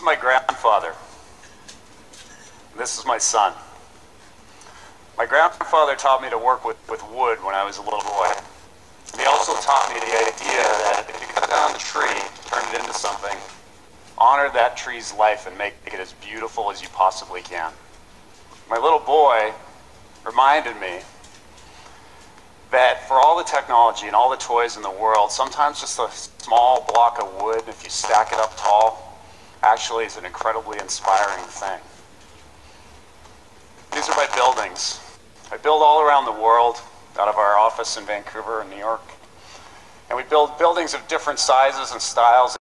my grandfather. This is my son. My grandfather taught me to work with wood when I was a little boy. And he also taught me the idea that if you cut down the tree, turn it into something, honor that tree's life and make it as beautiful as you possibly can. My little boy reminded me that for all the technology and all the toys in the world, sometimes just a small block of wood, if you stack it up tall, actually is an incredibly inspiring thing. These are my buildings. I build all around the world out of our office in Vancouver and New York. And we build buildings of different sizes and styles